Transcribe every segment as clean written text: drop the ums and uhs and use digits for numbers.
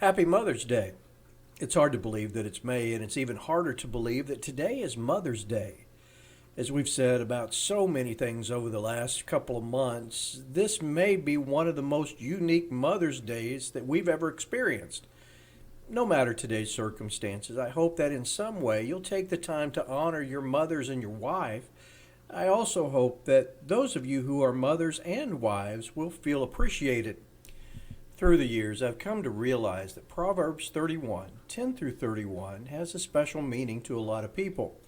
Happy Mother's Day. It's hard to believe that it's May, and it's even harder to believe that today is Mother's Day. As we've said about so many things over the last couple of months, this may be one of the most unique Mother's Days that we've ever experienced. No matter today's circumstances, I hope that in some way you'll take the time to honor your mothers and your wife. I also hope that those of you who are mothers and wives will feel appreciated. Through the years, I've come to realize that Proverbs 31, 10 through 31, has a special meaning to a lot of people.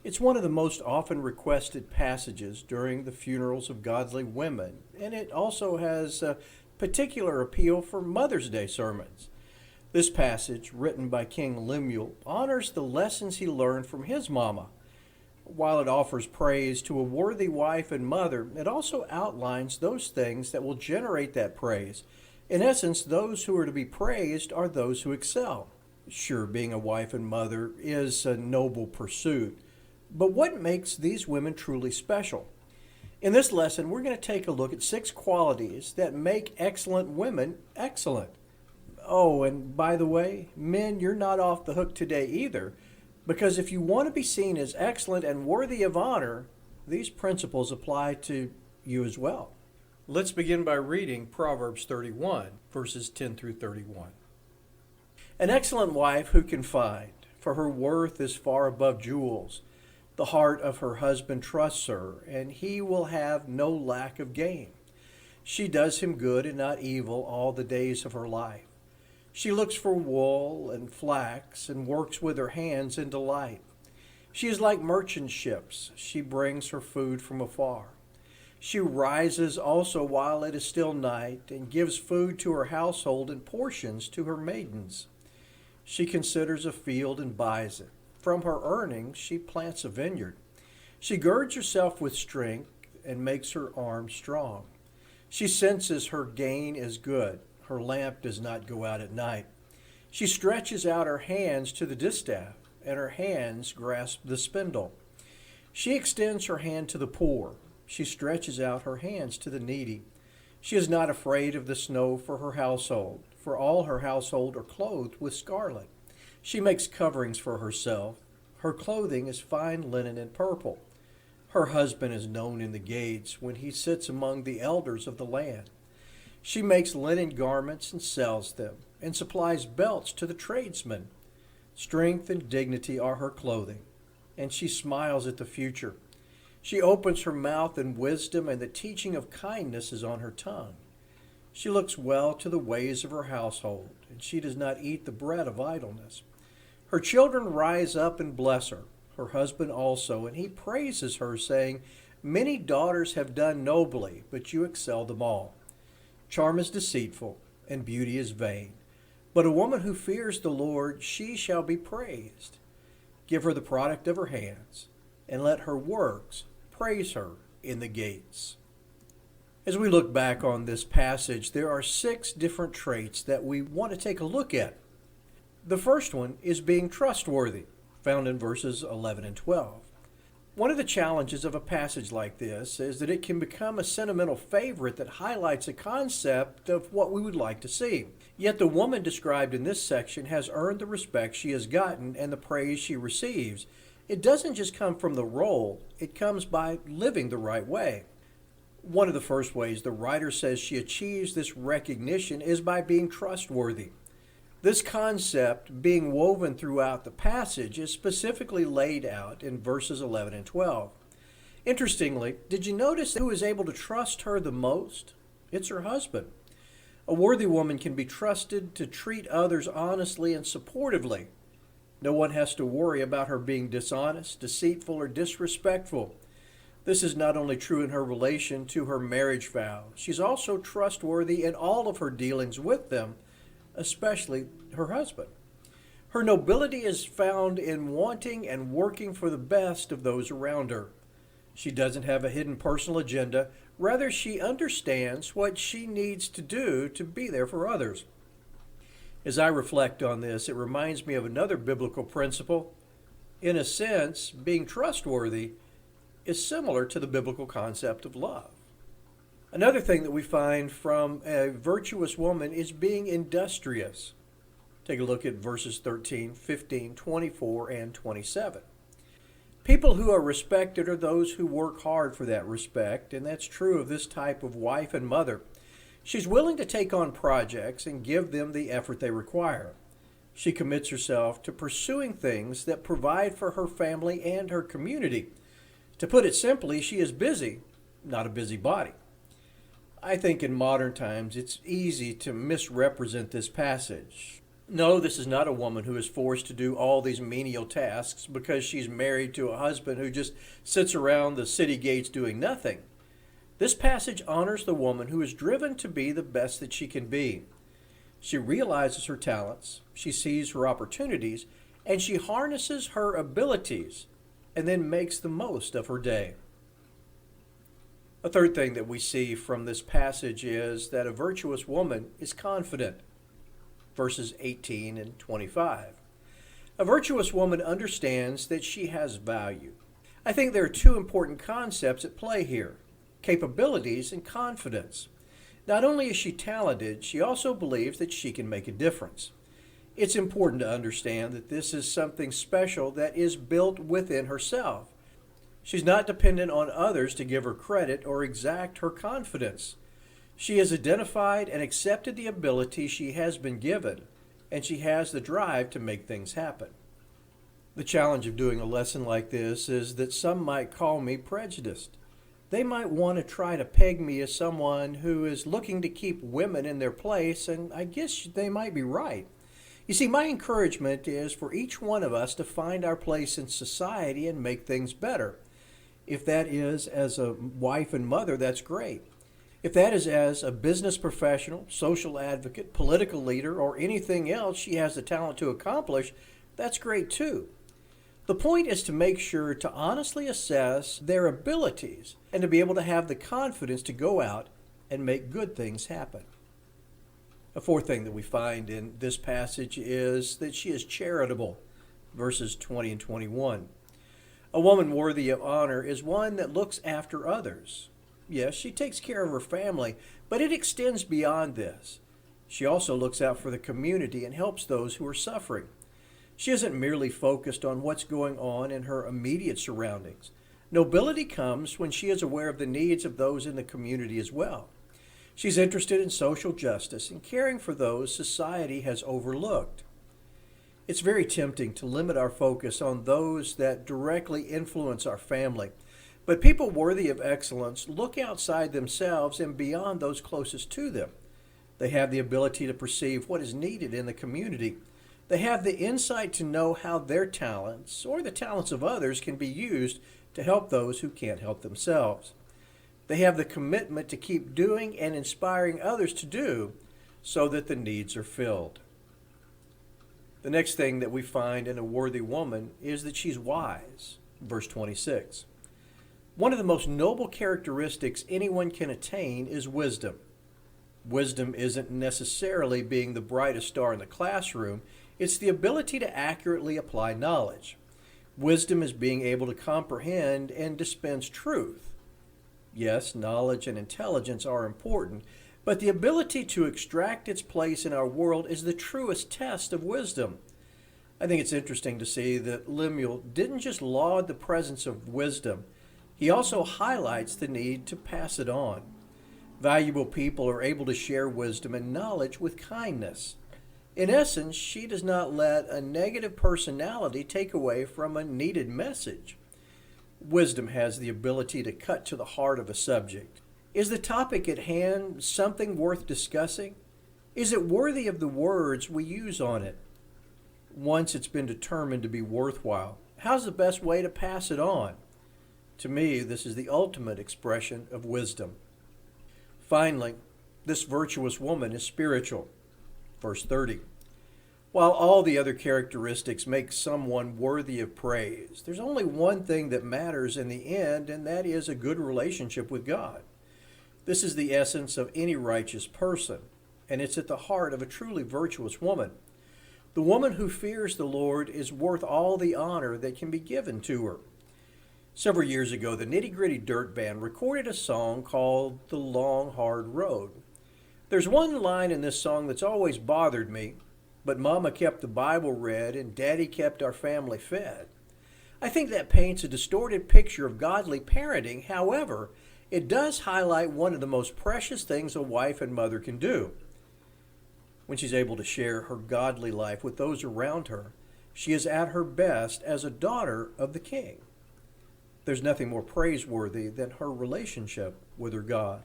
It's one of the most often requested passages during the funerals of godly women, and it also has a particular appeal for Mother's Day sermons. This passage, written by King Lemuel, honors the lessons he learned from his mama. While it offers praise to a worthy wife and mother, it also outlines those things that will generate that praise. In essence, those who are to be praised are those who excel. Sure, being a wife and mother is a noble pursuit, but what makes these women truly special? In this lesson, we're going to take a look at 6 qualities that make excellent women excellent. Oh, and by the way, men, you're not off the hook today either, because if you want to be seen as excellent and worthy of honor, these principles apply to you as well. Let's begin by reading Proverbs 31, verses 10 through 31. An excellent wife who can find, for her worth is far above jewels. The heart of her husband trusts her, and he will have no lack of gain. She does him good and not evil all the days of her life. She looks for wool and flax and works with her hands in delight. She is like merchant ships. She brings her food from afar. She rises also while it is still night and gives food to her household and portions to her maidens. She considers a field and buys it. From her earnings she plants a vineyard. She girds herself with strength and makes her arms strong. She senses her gain is good. Her lamp does not go out at night. She stretches out her hands to the distaff, and her hands grasp the spindle. She extends her hand to the poor. She stretches out her hands to the needy. She is not afraid of the snow for her household, for all her household are clothed with scarlet. She makes coverings for herself. Her clothing is fine linen and purple. Her husband is known in the gates when he sits among the elders of the land. She makes linen garments and sells them, and supplies belts to the tradesmen. Strength and dignity are her clothing, and she smiles at the future. She opens her mouth in wisdom, and the teaching of kindness is on her tongue. She looks well to the ways of her household, and she does not eat the bread of idleness. Her children rise up and bless her, her husband also, and he praises her, saying, "Many daughters have done nobly, but you excel them all." Charm is deceitful, and beauty is vain, but a woman who fears the Lord, she shall be praised. Give her the product of her hands, and let her works praise her in the gates. As we look back on this passage, there are 6 different traits that we want to take a look at. The first one is being trustworthy, found in verses 11 and 12. One of the challenges of a passage like this is that it can become a sentimental favorite that highlights a concept of what we would like to see. Yet the woman described in this section has earned the respect she has gotten and the praise she receives. It doesn't just come from the role, it comes by living the right way. One of the first ways the writer says she achieves this recognition is by being trustworthy. This concept, being woven throughout the passage, is specifically laid out in verses 11 and 12. Interestingly, did you notice who is able to trust her the most? It's her husband. A worthy woman can be trusted to treat others honestly and supportively. No one has to worry about her being dishonest, deceitful, or disrespectful. This is not only true in her relation to her marriage vow. She's also trustworthy in all of her dealings with them, especially her husband. Her nobility is found in wanting and working for the best of those around her. She doesn't have a hidden personal agenda. Rather, she understands what she needs to do to be there for others. As I reflect on this, it reminds me of another biblical principle. In a sense, being trustworthy is similar to the biblical concept of love. Another thing that we find from a virtuous woman is being industrious. Take a look at verses 13, 15, 24, and 27. People who are respected are those who work hard for that respect, and that's true of this type of wife and mother. She's willing to take on projects and give them the effort they require. She commits herself to pursuing things that provide for her family and her community. To put it simply, she is busy, not a busybody. I think in modern times it's easy to misrepresent this passage. No, this is not a woman who is forced to do all these menial tasks because she's married to a husband who just sits around the city gates doing nothing. This passage honors the woman who is driven to be the best that she can be. She realizes her talents, she sees her opportunities, and she harnesses her abilities and then makes the most of her day. A third thing that we see from this passage is that a virtuous woman is confident. Verses 18 and 25. A virtuous woman understands that she has value. I think there are two important concepts at play here: capabilities and confidence. Not only is she talented, she also believes that she can make a difference. It's important to understand that this is something special that is built within herself. She's not dependent on others to give her credit or exact her confidence. She has identified and accepted the ability she has been given, and she has the drive to make things happen. The challenge of doing a lesson like this is that some might call me prejudiced. They might want to try to peg me as someone who is looking to keep women in their place, and I guess they might be right. You see, my encouragement is for each one of us to find our place in society and make things better. If that is as a wife and mother, that's great. If that is as a business professional, social advocate, political leader, or anything else she has the talent to accomplish, that's great too. The point is to make sure to honestly assess their abilities and to be able to have the confidence to go out and make good things happen. A fourth thing that we find in this passage is that she is charitable, verses 20 and 21. A woman worthy of honor is one that looks after others. Yes, she takes care of her family, but it extends beyond this. She also looks out for the community and helps those who are suffering. She isn't merely focused on what's going on in her immediate surroundings. Nobility comes when she is aware of the needs of those in the community as well. She's interested in social justice and caring for those society has overlooked. It's very tempting to limit our focus on those that directly influence our family. But people worthy of excellence look outside themselves and beyond those closest to them. They have the ability to perceive what is needed in the community. They have the insight to know how their talents or the talents of others can be used to help those who can't help themselves. They have the commitment to keep doing and inspiring others to do so that the needs are filled. The next thing that we find in a worthy woman is that she's wise. Verse 26. One of the most noble characteristics anyone can attain is wisdom. Wisdom isn't necessarily being the brightest star in the classroom. It's the ability to accurately apply knowledge. Wisdom is being able to comprehend and dispense truth. Yes, knowledge and intelligence are important, but the ability to extract its place in our world is the truest test of wisdom. I think it's interesting to see that Lemuel didn't just laud the presence of wisdom, he also highlights the need to pass it on. Valuable people are able to share wisdom and knowledge with kindness. In essence, she does not let a negative personality take away from a needed message. Wisdom has the ability to cut to the heart of a subject. Is the topic at hand something worth discussing? Is it worthy of the words we use on it? Once it's been determined to be worthwhile, how's the best way to pass it on? To me, this is the ultimate expression of wisdom. Finally, this virtuous woman is spiritual. Verse 30. While all the other characteristics make someone worthy of praise, there's only one thing that matters in the end, and that is a good relationship with God. This is the essence of any righteous person, and it's at the heart of a truly virtuous woman. The woman who fears the Lord is worth all the honor that can be given to her. Several years ago, the Nitty Gritty Dirt Band recorded a song called The Long Hard Road. There's one line in this song that's always bothered me. but Mama kept the Bible read and Daddy kept our family fed. I think that paints a distorted picture of godly parenting. However, it does highlight one of the most precious things a wife and mother can do. When she's able to share her godly life with those around her, she is at her best as a daughter of the King. There's nothing more praiseworthy than her relationship with her God.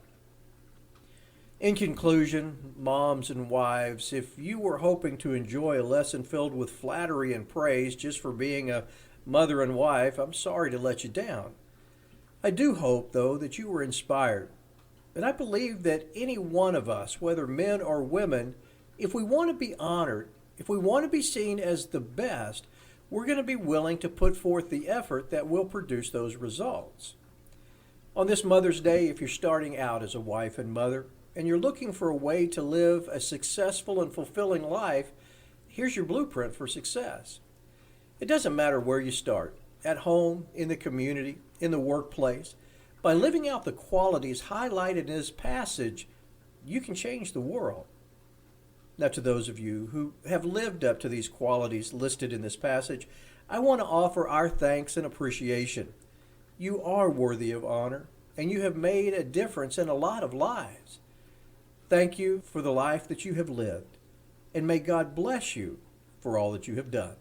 In conclusion, moms and wives, if you were hoping to enjoy a lesson filled with flattery and praise just for being a mother and wife, I'm sorry to let you down. I do hope, though, that you were inspired. And I believe that any one of us, whether men or women, if we want to be honored, if we want to be seen as the best, we're going to be willing to put forth the effort that will produce those results. On this Mother's Day, if you're starting out as a wife and mother, and you're looking for a way to live a successful and fulfilling life, here's your blueprint for success. It doesn't matter where you start, at home, in the community, in the workplace. By living out the qualities highlighted in this passage, you can change the world. Now, to those of you who have lived up to these qualities listed in this passage, I want to offer our thanks and appreciation. You are worthy of honor, and you have made a difference in a lot of lives. Thank you for the life that you have lived, and may God bless you for all that you have done.